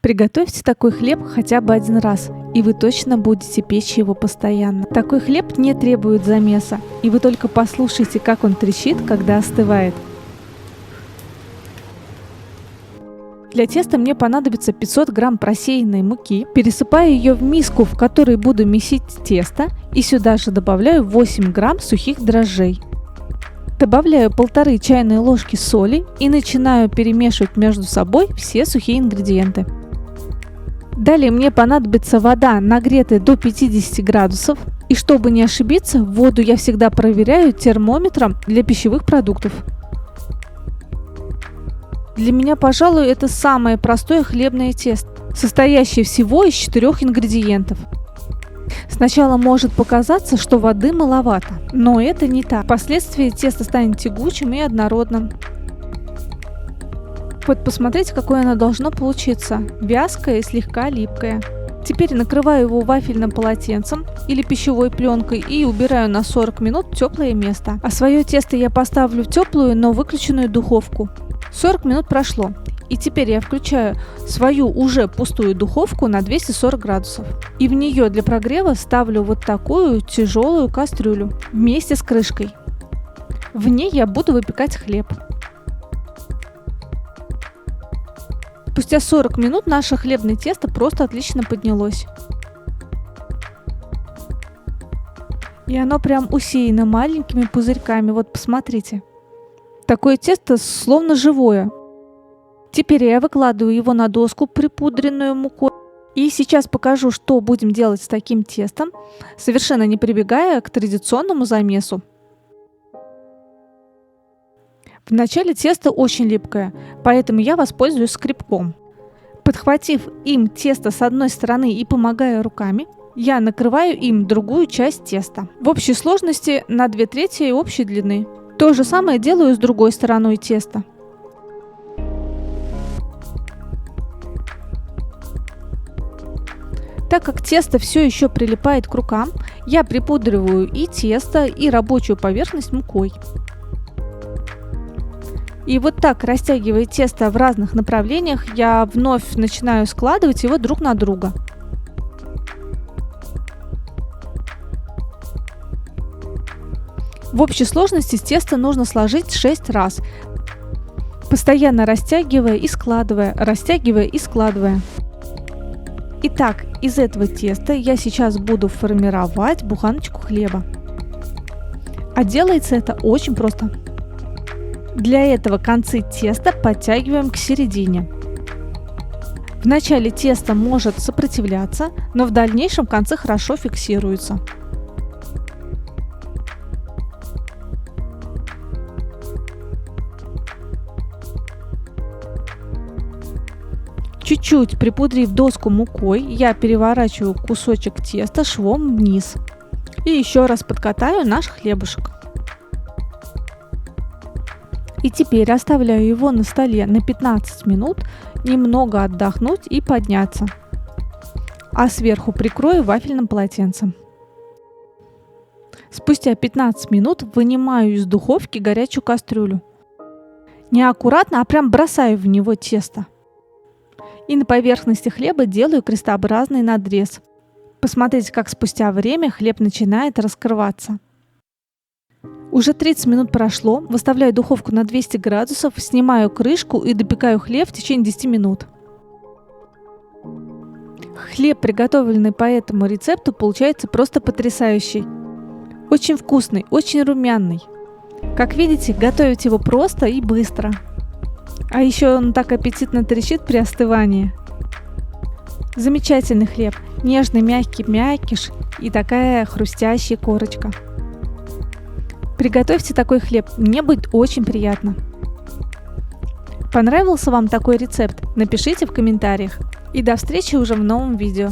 Приготовьте такой хлеб хотя бы один раз, и вы точно будете печь его постоянно. Такой хлеб не требует замеса, и вы только послушайте, как он трещит, когда остывает. Для теста мне понадобится 500 грамм просеянной муки. Пересыпаю ее в миску, в которой буду месить тесто, и сюда же добавляю 8 грамм сухих дрожжей. Добавляю 1,5 чайной ложки соли и начинаю перемешивать между собой все сухие ингредиенты. Далее мне понадобится вода, нагретая до 50 градусов. И чтобы не ошибиться, воду я всегда проверяю термометром для пищевых продуктов. Для меня, пожалуй, это самое простое хлебное тесто, состоящее всего из 4 ингредиентов. Сначала может показаться, что воды маловато, но это не так. Впоследствии тесто станет тягучим и однородным. Вот посмотрите, какое оно должно получиться. Вязкое и слегка липкое. Теперь накрываю его вафельным полотенцем или пищевой пленкой и убираю на 40 минут в теплое место. А свое тесто я поставлю в теплую, но выключенную духовку. 40 минут прошло, и теперь я включаю свою уже пустую духовку на 240 градусов. И в нее для прогрева ставлю вот такую тяжелую кастрюлю вместе с крышкой. В ней я буду выпекать хлеб. Спустя 40 минут наше хлебное тесто просто отлично поднялось. И оно прям усеяно маленькими пузырьками, вот посмотрите. Такое тесто словно живое. Теперь я выкладываю его на доску, припудренную мукой. И сейчас покажу, что будем делать с таким тестом, совершенно не прибегая к традиционному замесу. Вначале тесто очень липкое, поэтому я воспользуюсь скребком. Подхватив им тесто с одной стороны и помогая руками, я накрываю им другую часть теста. В общей сложности на 2/3 общей длины. То же самое делаю с другой стороной теста. Так как тесто все еще прилипает к рукам, я припудриваю и тесто, и рабочую поверхность мукой. И вот так, растягивая тесто в разных направлениях, я вновь начинаю складывать его друг на друга. В общей сложности тесто нужно сложить 6 раз, постоянно растягивая и складывая, растягивая и складывая. Итак, из этого теста я сейчас буду формировать буханочку хлеба. А делается это очень просто. Для этого концы теста подтягиваем к середине. Вначале тесто может сопротивляться, но в дальнейшем концы хорошо фиксируются. Чуть-чуть припудрив доску мукой, я переворачиваю кусочек теста швом вниз. И еще раз подкатаю наш хлебушек. И теперь оставляю его на столе на 15 минут, немного отдохнуть и подняться. А сверху прикрою вафельным полотенцем. Спустя 15 минут вынимаю из духовки горячую кастрюлю. Не аккуратно, а прям бросаю в него тесто. И на поверхности хлеба делаю крестообразный надрез. Посмотрите, как спустя время хлеб начинает раскрываться. Уже 30 минут прошло, выставляю духовку на 200 градусов, снимаю крышку и допекаю хлеб в течение 10 минут. Хлеб, приготовленный по этому рецепту, получается просто потрясающий. Очень вкусный, очень румяный. Как видите, готовить его просто и быстро. А еще он так аппетитно трещит при остывании. Замечательный хлеб, нежный мягкий мякиш и такая хрустящая корочка. Приготовьте такой хлеб, мне будет очень приятно. Понравился вам такой рецепт? Напишите в комментариях. И до встречи уже в новом видео.